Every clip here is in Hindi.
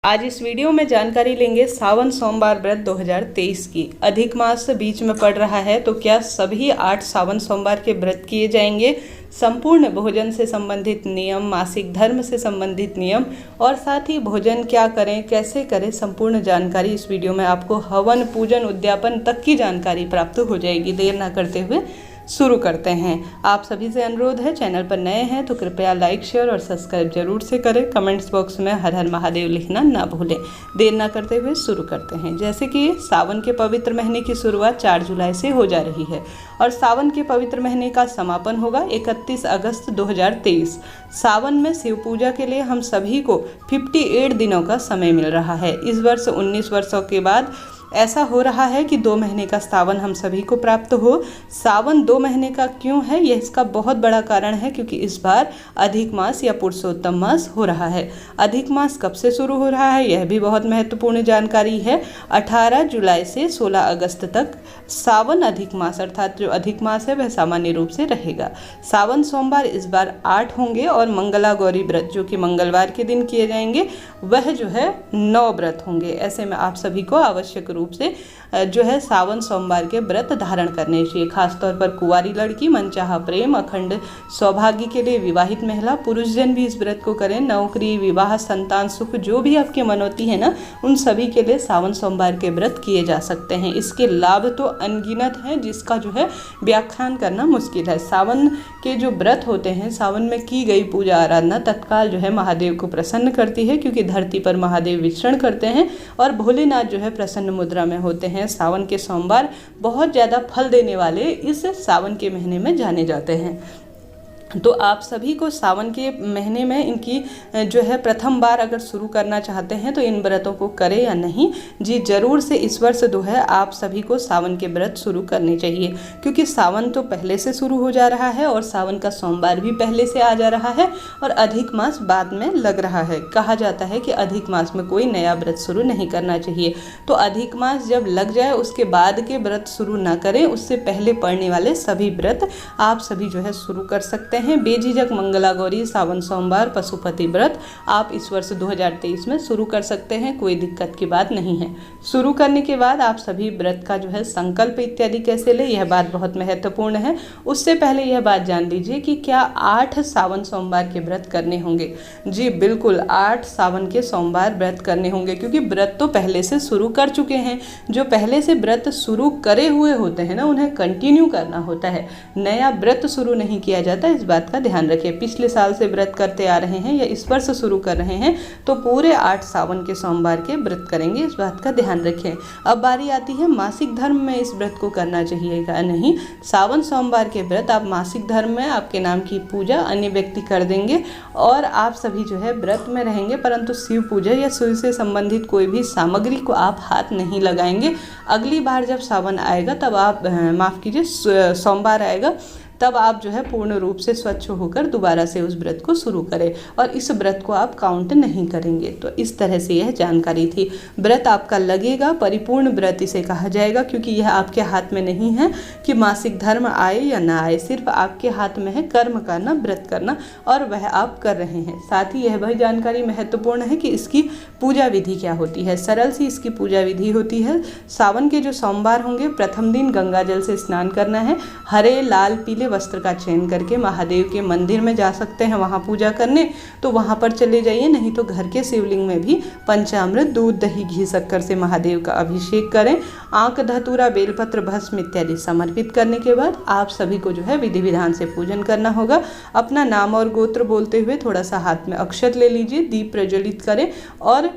आज इस वीडियो में जानकारी लेंगे सावन सोमवार व्रत 2023 की। अधिक मास बीच में पड़ रहा है तो क्या सभी 8 सावन सोमवार के व्रत किए जाएंगे? संपूर्ण भोजन से संबंधित नियम, मासिक धर्म से संबंधित नियम और साथ ही भोजन क्या करें, कैसे करें, संपूर्ण जानकारी इस वीडियो में आपको हवन, पूजन, उद्यापन तक की जानकारी प्राप्त हो जाएगी। देर ना करते हुए शुरू करते हैं। आप सभी से अनुरोध है, चैनल पर नए हैं तो कृपया लाइक, शेयर और सब्सक्राइब जरूर से करें। कमेंट्स बॉक्स में हर हर महादेव लिखना ना भूलें। देर ना करते हुए शुरू करते हैं। जैसे कि सावन के पवित्र महीने की शुरुआत 4 जुलाई से हो जा रही है और सावन के पवित्र महीने का समापन होगा 31 अगस्त 2023। सावन में शिव पूजा के लिए हम सभी को 58 दिनों का समय मिल रहा है। इस वर्ष 19 वर्षों के बाद ऐसा हो रहा है कि 2 महीने का सावन हम सभी को प्राप्त हो। सावन 2 महीने का क्यों है, यह इसका बहुत बड़ा कारण है क्योंकि इस बार अधिक मास या पुरुषोत्तम मास हो रहा है। अधिक मास कब से शुरू हो रहा है, यह भी बहुत महत्वपूर्ण जानकारी है। 18 जुलाई से 16 अगस्त तक सावन अधिक मास अर्थात जो अधिक मास है वह सामान्य रूप से रहेगा। सावन सोमवार इस बार 8 होंगे और मंगला गौरी व्रत जो कि मंगलवार के दिन किए जाएंगे वह जो है 9 व्रत होंगे। ऐसे में आप सभी को आवश्यक रूप से जो है सावन सोमवार के व्रत धारण करने चाहिए। खासतौर पर कुंवारी लड़की, मनचाहा प्रेम, अखंड सौभाग्य के लिए विवाहित महिला, पुरुषजन भी इस व्रत को करें। नौकरी, विवाह, संतान सुख जो भी आपकी मनोती है ना, उन सभी के लिए सावन सोमवार के व्रत किए जा सकते हैं। इसके लाभ तो अनगिनत हैं जिसका जो है व्याख्यान करना मुश्किल है। सावन के जो व्रत होते हैं, सावन में की गई पूजा आराधना तत्काल जो है महादेव को प्रसन्न करती है क्योंकि धरती पर महादेव विचरण करते हैं और भोलेनाथ जो है प्रसन्न मुद्रा में होते हैं। सावन के सोमवार बहुत ज़्यादा फल देने वाले इस सावन के महीने में जाने जाते हैं। तो आप सभी को सावन के महीने में इनकी जो है प्रथम बार अगर शुरू करना चाहते हैं तो इन व्रतों को करें या नहीं, जी जरूर से इस वर्ष जो है आप सभी को सावन के व्रत शुरू करने चाहिए क्योंकि सावन तो पहले से शुरू हो जा रहा है और सावन का सोमवार भी पहले से आ जा रहा है और अधिक मास बाद में लग रहा है। कहा जाता है कि अधिक मास में कोई नया व्रत शुरू नहीं करना चाहिए, तो अधिक मास जब लग जाए उसके बाद के व्रत शुरू ना करें, उससे पहले पड़ने वाले सभी व्रत आप सभी जो है शुरू कर सकते हैं। बेझिझक मंगला गौरी, सावन सोमवार, पशुपति व्रत आप इस वर्ष 2023 में शुरू कर सकते हैं, कोई दिक्कत की बात नहीं है। शुरू करने के बाद आप सभी व्रत का जो है संकल्प इत्यादि कैसे ले, यह बात बहुत महत्वपूर्ण है। उससे पहले यह बात जान लीजिए कि क्या 8 सावन सोमवार के व्रत करने होंगे। जी बिल्कुल 8 सावन के सोमवार व्रत करने होंगे क्योंकि व्रत तो पहले से शुरू कर चुके हैं। जो पहले से व्रत शुरू करे हुए होते हैं ना, उन्हें कंटिन्यू करना होता है। नया व्रत शुरू नहीं किया जाता, इस बात का ध्यान रखें। पिछले साल से व्रत करते आ रहे हैं या इस वर्ष शुरू कर रहे हैं तो पूरे 8 सावन के सोमवार के व्रत करेंगे, इस बात का ध्यान रखें। अब बारी आती है मासिक धर्म में इस व्रत को करना चाहिए या नहीं। सावन सोमवार के व्रत आप मासिक धर्म में आपके नाम की पूजा अन्य व्यक्ति कर देंगे और आप सभी जो है व्रत में रहेंगे, परंतु शिव पूजा या शिव से संबंधित कोई भी सामग्री को आप हाथ नहीं लगाएंगे। अगली बार जब सावन आएगा तब आप माफ़ कीजिए सोमवार आएगा तब आप जो है पूर्ण रूप से स्वच्छ होकर दोबारा से उस व्रत को शुरू करें और इस व्रत को आप काउंट नहीं करेंगे। तो इस तरह से यह जानकारी थी। व्रत आपका लगेगा, परिपूर्ण व्रत इसे कहा जाएगा क्योंकि यह आपके हाथ में नहीं है कि मासिक धर्म आए या ना आए, सिर्फ आपके हाथ में है कर्म करना, व्रत करना और वह आप कर रहे हैं। साथ ही यह भी जानकारी महत्वपूर्ण है कि इसकी पूजा विधि क्या होती है। सरल सी इसकी पूजा विधि होती है। सावन के जो सोमवार होंगे प्रथम दिन गंगा जल से स्नान करना है। हरे, लाल, पीले वस्त्र का चयन करके महादेव के मंदिर में जा सकते हैं वहाँ पूजा करने, तो वहाँ पर चले जाइए। नहीं तो घर के शिवलिंग में भी पंचामृत, दूध, दही, घी, शक्कर से महादेव का अभिषेक करें। आंक, धतूरा, बेलपत्र, भस्म इत्यादि समर्पित करने के बाद आप सभी को जो है विधि विधान से पूजन करना होगा। अपना नाम और गोत्र बोलते हुए थोड़ा सा हाथ में अक्षत ले लीजिए, दीप प्रज्वलित करें और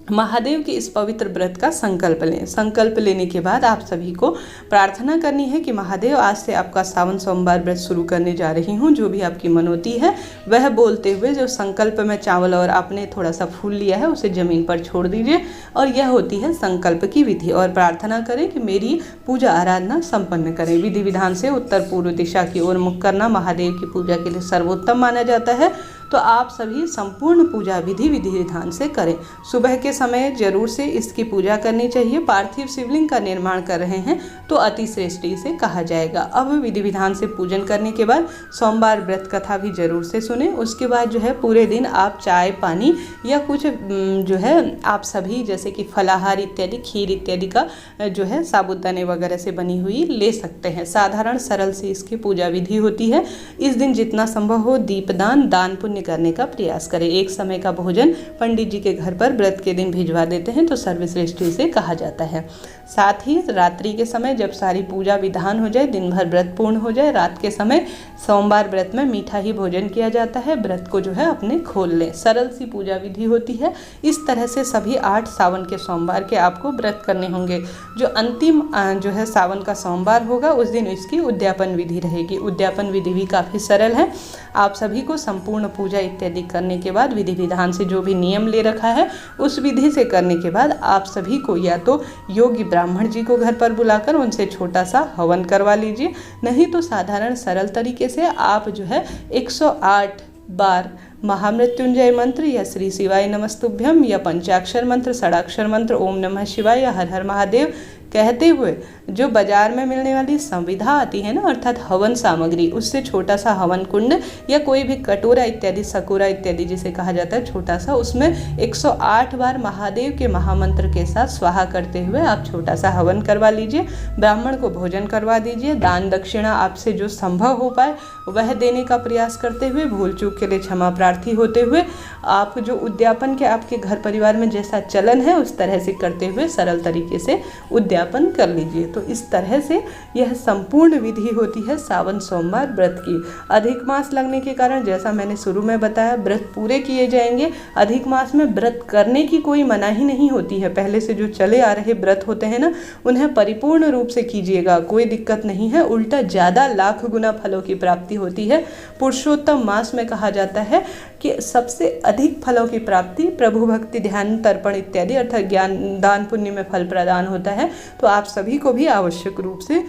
महादेव के इस पवित्र व्रत का संकल्प लें। संकल्प लेने के बाद आप सभी को प्रार्थना करनी है कि महादेव आज से आपका सावन सोमवार व्रत शुरू करने जा रही हूँ। जो भी आपकी मनोती है वह बोलते हुए जो संकल्प में चावल और आपने थोड़ा सा फूल लिया है उसे जमीन पर छोड़ दीजिए और यह होती है संकल्प की विधि। और प्रार्थना करें कि मेरी पूजा आराधना संपन्न करें। विधि विधान से उत्तर पूर्व दिशा की ओर मुख करना महादेव की पूजा के लिए सर्वोत्तम माना जाता है। तो आप सभी संपूर्ण पूजा विधि विधान से करें। सुबह के समय जरूर से इसकी पूजा करनी चाहिए। पार्थिव शिवलिंग का निर्माण कर रहे हैं तो अति श्रेष्ठ इसे कहा जाएगा। अब विधि विधान से पूजन करने के बाद सोमवार व्रत कथा भी जरूर से सुने। उसके बाद जो है पूरे दिन आप चाय पानी या कुछ जो है आप सभी जैसे कि फलाहार इत्यादि खीर इत्यादि का जो है साबूदाने वगैरह से बनी हुई ले सकते हैं। साधारण सरल से इसकी पूजा विधि होती है। इस दिन जितना संभव हो दीपदान दान पुण्य करने का प्रयास करें। एक समय का भोजन पंडित जी के घर पर व्रत के दिन भिजवा देते हैं तो सर्वश्रेष्ठ इसे कहा जाता है। साथ ही रात्रि के समय जब सारी पूजा विधान हो जाए, दिन भर व्रत पूर्ण हो जाए, रात के समय सोमवार व्रत में मीठा ही भोजन किया जाता है। व्रत को जो है अपने खोल लें। सरल सी पूजा विधि होती है। इस तरह से सभी 8 सावन के सोमवार के आपको व्रत करने होंगे। जो अंतिम जो है सावन का सोमवार होगा उस दिन इसकी उद्यापन विधि रहेगी। उद्यापन विधि भी काफ़ी सरल है। आप सभी को संपूर्ण पूजा इत्यादि करने के बाद विधि विधान से जो भी नियम ले रखा है उस विधि से करने के बाद आप सभी को या तो योगी ब्राह्मण जी को घर पर बुलाकर उनसे छोटा सा हवन करवा लीजिए, नहीं तो साधारण सरल तरीके से आप जो है 108 बार महामृत्युंजय मंत्र या श्री शिवाय नमस्तुभ्यम या पंचाक्षर मंत्र षडाक्षर मंत्र ओम नमः शिवाय या हर हर महादेव कहते हुए जो बाजार में मिलने वाली संविधा आती है ना, अर्थात हवन सामग्री, उससे छोटा सा हवन कुंड या कोई भी कटोरा इत्यादि सकोरा इत्यादि जिसे कहा जाता है छोटा सा, उसमें 108 बार महादेव के महामंत्र के साथ स्वाहा करते हुए आप छोटा सा हवन करवा लीजिए। ब्राह्मण को भोजन करवा दीजिए। दान दक्षिणा आपसे जो संभव हो पाए वह देने का प्रयास करते हुए, भूल चूक के लिए क्षमा प्रार्थी होते हुए, आप जो उद्यापन के आपके घर परिवार में जैसा चलन है उस तरह से करते हुए सरल तरीके से उद्यापन कर लीजिए। तो इस तरह से यह संपूर्ण विधि होती है सावन सोमवार व्रत की। अधिक मास लगने के कारण जैसा मैंने शुरू में बताया व्रत पूरे किए जाएंगे। अधिक मास में व्रत करने की कोई मनाही नहीं होती है। पहले से जो चले आ रहे व्रत होते हैं ना, उन्हें परिपूर्ण रूप से कीजिएगा, कोई दिक्कत नहीं है। उल्टा ज़्यादा लाख गुना फलों की प्राप्ति होती है। पुरुषोत्तम मास में कहा जाता है कि सबसे अधिक फलों की प्राप्ति प्रभु भक्ति ध्यान तर्पण इत्यादि अर्थात ज्ञान दान पुण्य में फल प्रदान होता है। तो आप सभी को भी आवश्यक रूप से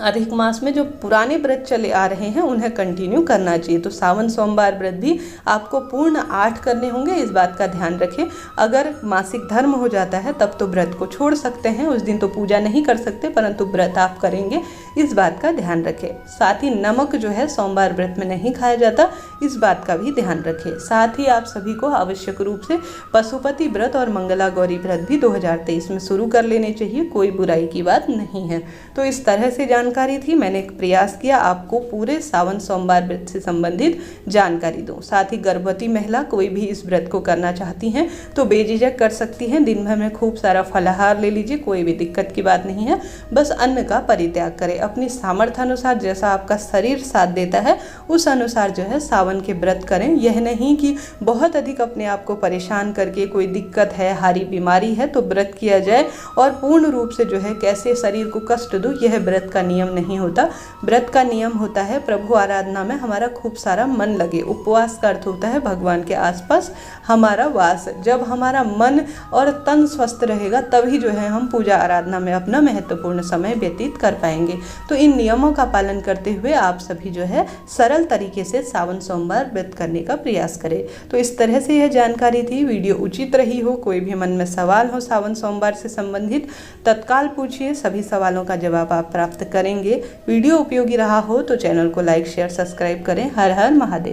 अधिक मास में जो पुराने व्रत चले आ रहे हैं उन्हें कंटिन्यू करना चाहिए। तो सावन सोमवार व्रत भी आपको पूर्ण 8 करने होंगे, इस बात का ध्यान रखें। अगर मासिक धर्म हो जाता है तब तो व्रत को छोड़ सकते हैं, उस दिन तो पूजा नहीं कर सकते, परंतु व्रत आप करेंगे, इस बात का ध्यान रखें। साथ ही नमक जो है सोमवार व्रत में नहीं खाया जाता, इस बात का भी ध्यान रखें। साथ ही आप सभी को आवश्यक रूप से पशुपति व्रत और मंगला गौरी व्रत भी 2023 में शुरू कर लेने चाहिए, कोई बुराई की बात नहीं है। तो इस तरह से जानकारी थी, मैंने एक प्रयास किया आपको पूरे सावन सोमवार व्रत से संबंधित जानकारी दूं। साथ ही गर्भवती महिला कोई भी इस व्रत को करना चाहती हैं तो बेझिझक कर सकती हैं। दिन भर में खूब सारा फलाहार ले लीजिए, कोई भी दिक्कत की बात नहीं है। बस अन्न का परित्याग करें। अपनी सामर्थ्य अनुसार जैसा आपका शरीर साथ देता है उस अनुसार जो है सावन के व्रत करें। यह नहीं कि बहुत अधिक अपने आप को परेशान करके कोई दिक्कत है, हारी बीमारी है तो व्रत किया जाए और पूर्ण रूप से जो है कैसे शरीर को कष्ट दो, यह व्रत का नियम नहीं होता। व्रत का नियम होता है प्रभु आराधना में हमारा खूब सारा मन लगे। उपवास का अर्थ होता है भगवान के आसपास हमारा वास। जब हमारा मन और तन स्वस्थ रहेगा तभी जो है हम पूजा आराधना में अपना महत्वपूर्ण समय व्यतीत कर पाएंगे। तो इन नियमों का पालन करते हुए आप सभी जो है सरल तरीके से सावन सोमवार व्रत करने का प्रयास करें। तो इस तरह से यह जानकारी थी। वीडियो उचित रही हो, कोई भी मन में सवाल हो सावन सोमवार से संबंधित तत्काल पूछिए, सभी सवालों का जवाब आप प्राप्त करेंगे। वीडियो उपयोगी रहा हो तो चैनल को लाइक शेयर सब्सक्राइब करें। हर हर महादेव।